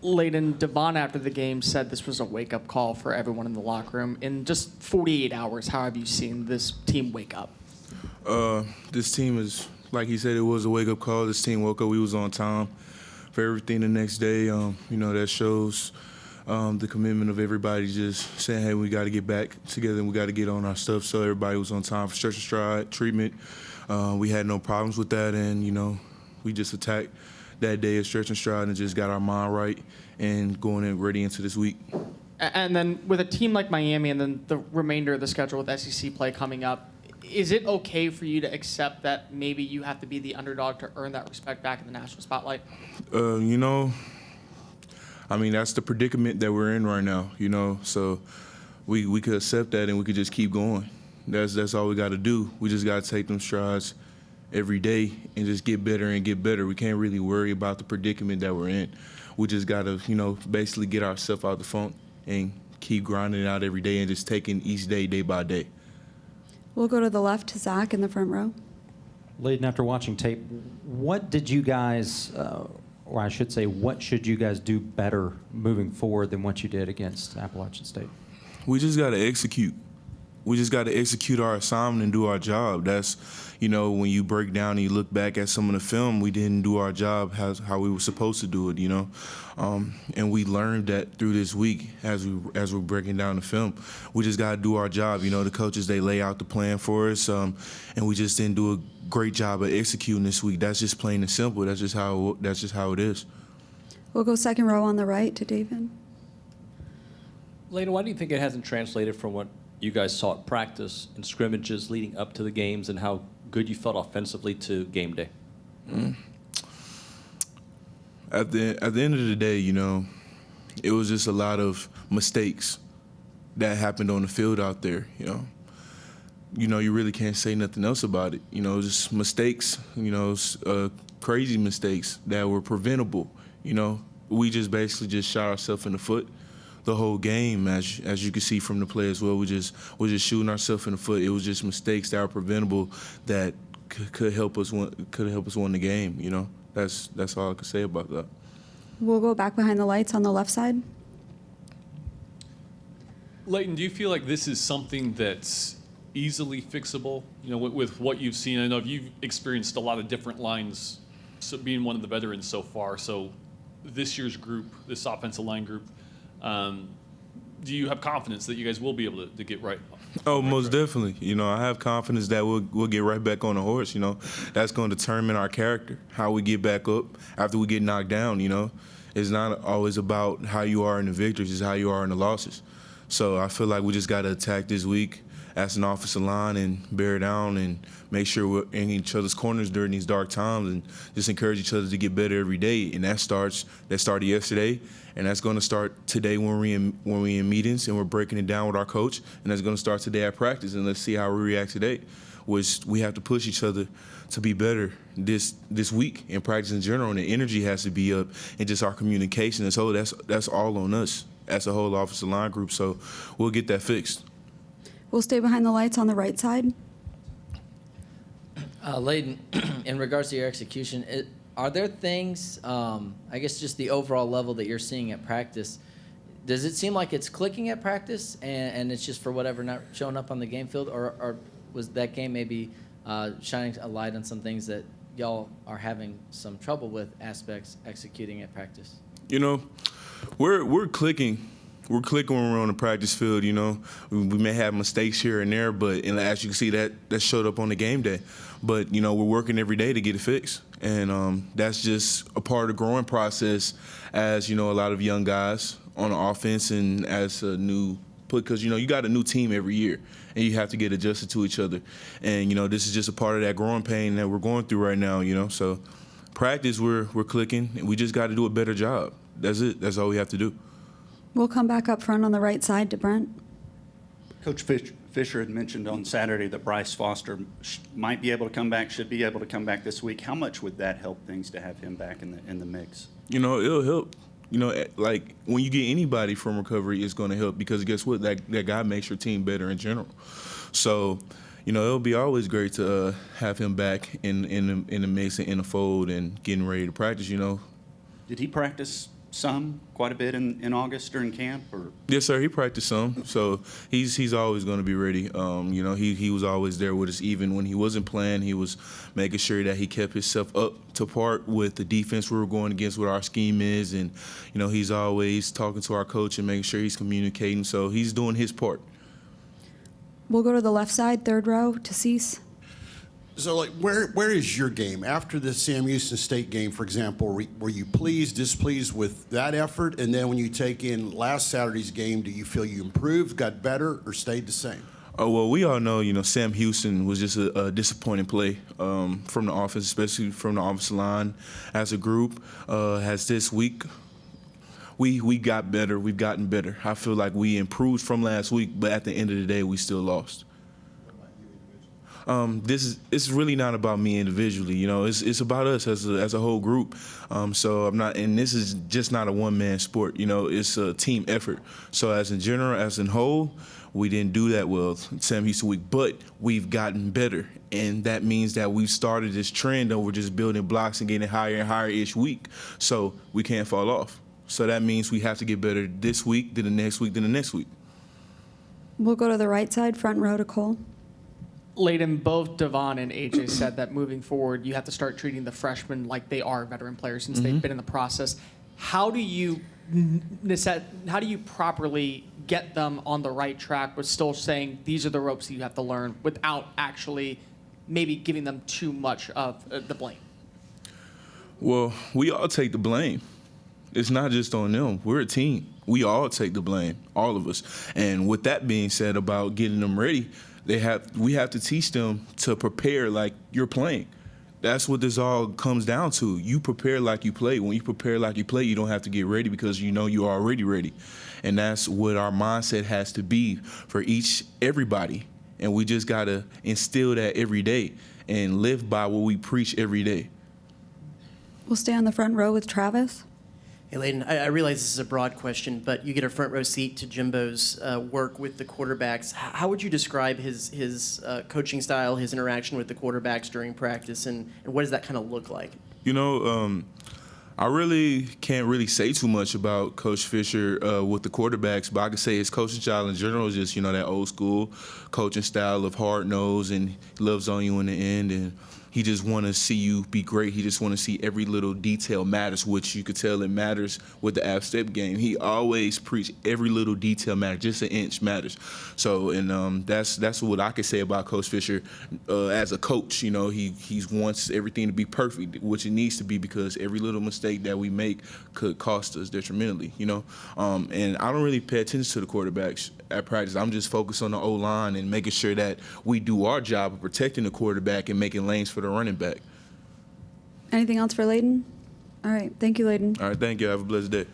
Layden, Devon after the game said this was a wake-up call for everyone in the locker room. In just 48 hours, how have you seen this team wake up? This team is, like he said, it was a wake-up call. This team woke up. We was on time for everything the next day. That shows the commitment of everybody just saying, hey, we got to get back together and we got to get on our stuff. So everybody was on time for stretch and stride treatment. We had no problems with that, and, we just attacked that day of stretch and stride and just got our mind right and going in ready into this week. And then with a team like Miami and then the remainder of the schedule with SEC play coming up, is it okay for you to accept that maybe you have to be the underdog to earn that respect back in the national spotlight? That's the predicament that we're in right now, so we could accept that and we could just keep going. That's all we got to do. We just got to take them strides every day and just get better and get better. We can't really worry about the predicament that we're in. We just got to, basically get ourselves out the funk and keep grinding it out every day and just taking each day, day by day. We'll go to the left to Zach in the front row. Layden, after watching tape, what did you guys, or I should say, what should you guys do better moving forward than what you did against Appalachian State? We just got to execute. We just got to execute our assignment and do our job. That's, when you break down and you look back at some of the film, we didn't do our job how we were supposed to do it, and we learned that through this week as we're breaking down the film. We just got to do our job. The coaches, they lay out the plan for us, and we just didn't do a great job of executing this week. That's just plain and simple. That's just how it is. We'll go second row on the right to David. Layden, why do you think it hasn't translated from what you guys saw at practice and scrimmages leading up to the games and how good you felt offensively to game day? At the end of the day, it was just a lot of mistakes that happened on the field out there, you really can't say nothing else about it. Just mistakes, crazy mistakes that were preventable. We just basically just shot ourselves in the foot the whole game, as you can see from the play as well. We're just shooting ourselves in the foot. It was just mistakes that were preventable that could help us win the game. That's all I could say about that. We'll go back behind the lights on the left side. Layden, do you feel like this is something that's easily fixable? With what you've seen, I know you've experienced a lot of different lines, so being one of the veterans so far. So this year's group, this offensive line group, do you have confidence that you guys will be able to get right? Oh, most definitely. I have confidence that we'll get right back on the horse. That's going to determine our character, how we get back up after we get knocked down. It's not always about how you are in the victories, it's how you are in the losses. So I feel like we just got to attack this week as an offensive line and bear down and make sure we're in each other's corners during these dark times and just encourage each other to get better every day. And that started yesterday, and that's going to start today when we're in meetings and we're breaking it down with our coach, and that's going to start today at practice. And let's see how we react today. Which we have to push each other to be better this week in practice in general, and the energy has to be up, and just our communication. And so that's all on us as a whole offensive line group. So we'll get that fixed. We'll stay behind the lights on the right side. Layden, in regards to your execution, are there things, I guess just the overall level that you're seeing at practice, does it seem like it's clicking at practice and it's just for whatever not showing up on the game field, or was that game maybe shining a light on some things that y'all are having some trouble with aspects executing at practice? We're clicking. We're clicking when we're on the practice field, We may have mistakes here and there, but as you can see, that showed up on the game day. But, we're working every day to get it fixed. And that's just a part of the growing process as, a lot of young guys on the offense and as a new because, you got a new team every year, and you have to get adjusted to each other. And, this is just a part of that growing pain that we're going through right now, So practice, we're clicking, and we just got to do a better job. That's it. That's all we have to do. We'll come back up front on the right side to Brent. Coach Fisher had mentioned on Saturday that Bryce Foster might be able to come back, should be able to come back this week. How much would that help things to have him back in the mix? It'll help. Like when you get anybody from recovery, it's going to help because guess what? That guy makes your team better in general. So, it'll be always great to have him back in the mix and in the fold and getting ready to practice. Did he practice quite a bit in August during camp, or? Yes, sir. He practiced some, so he's always going to be ready. You know, he was always there with us, even when he wasn't playing. He was making sure that he kept himself up to par with the defense we were going against, what our scheme is, and you know, he's always talking to our coach and making sure he's communicating. So he's doing his part. We'll go to the left side, third row, to Cease. So, like, where is your game after the Sam Houston State game, for example? Were you pleased, displeased with that effort? And then when you take in last Saturday's game, do you feel you improved, got better, or stayed the same? Oh, well, we all know, you know, Sam Houston was just a disappointing play from the offense, especially from the offensive line as a group. Has this week, we got better. We've gotten better. I feel like we improved from last week, but at the end of the day, we still lost. It's really not about me individually, you know. It's about us as a whole group. So I'm not, and this is just not a one-man sport, you know. It's a team effort. So as in general, as in whole, we didn't do that well Sam Houston week, but we've gotten better, and that means that we've started this trend of we're just building blocks and getting higher and higher each week. So we can't fall off. So that means we have to get better this week, then the next week, then the next week. We'll go to the right side, front row, to Cole. Layden, both Devon and AJ said that moving forward, you have to start treating the freshmen like they are veteran players since they've been in the process. How do you properly get them on the right track but still saying these are the ropes that you have to learn without actually maybe giving them too much of the blame? Well, we all take the blame. It's not just on them. We're a team. We all take the blame, all of us. And with that being said about getting them ready, we have to teach them to prepare like you're playing. That's what this all comes down to. You prepare like you play. When you prepare like you play, you don't have to get ready because you know you're already ready. And that's what our mindset has to be for everybody. And we just got to instill that every day and live by what we preach every day. We'll stay on the front row with Travis. Hey, Layden, I realize this is a broad question, but you get a front row seat to Jimbo's work with the quarterbacks. How would you describe his coaching style, his interaction with the quarterbacks during practice, and what does that kind of look like? You know, I really can't really say too much about Coach Fisher with the quarterbacks, but I can say his coaching style in general is just, you know, that old school coaching style of hard nose, and he loves on you in the end, and he just want to see you be great. He just want to see every little detail matters, which you could tell it matters with the App Step game. He always preach every little detail matters, just an inch matters. So, and that's what I could say about Coach Fisher as a coach. You know, he wants everything to be perfect, which it needs to be, because every little mistake that we make could cost us detrimentally. You know, and I don't really pay attention to the quarterbacks at practice. I'm just focused on the O-line and making sure that we do our job of protecting the quarterback and making lanes for the running back. Anything else for Layden? All right. Thank you, Layden. All right, thank you. Have a blessed day.